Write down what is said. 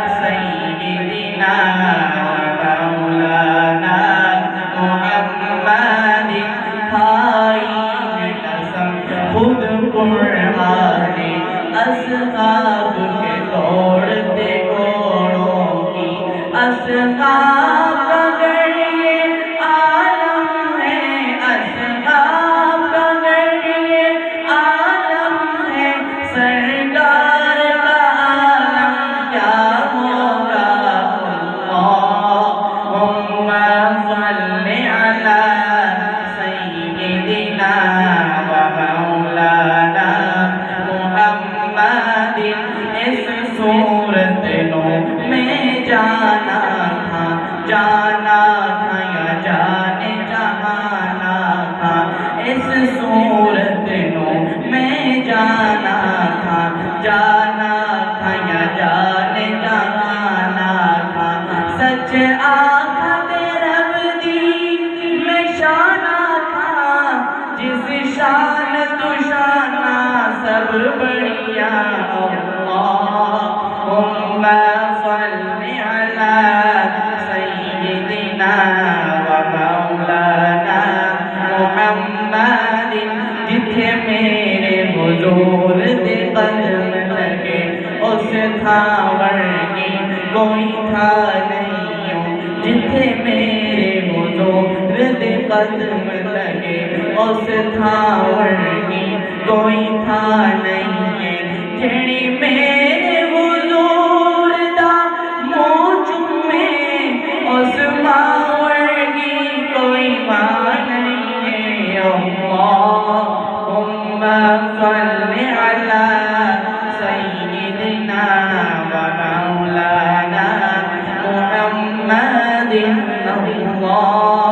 سيدنا مولانا محمد بھائی قسم خود قرآن اصحاب کے توڑتے گھوڑوں کی اصحاب اگر یہ عالم ہے اصحاب اگر یہ عالم ہے سرکار کا عالم کیا ہوگا اللہم صلی علی سیدنا و مولانا محمد اس صورت میں جانا تھا یا جانے جہانا تھا اس صورت میں جانا تھا یا جانے جہانا تھا سچ آخر رب دی میں شانہ تھا جس شان تو شانہ سب بڑھیا اللہم صلی علی سیدنا و مولانا محمد جتھے میرے حضور دے قدم لگے اس تھاور کی کوئی تھا نہیں جتھے میرے حضور دے قدم لگے اس تھاور کی کوئی تھا نہیں جھڑی میرے حضور دا منہ چومے اس ماور کی کوئی ماں نہیں اللہم صلی علی سیدنا و مولانا محمد اللہ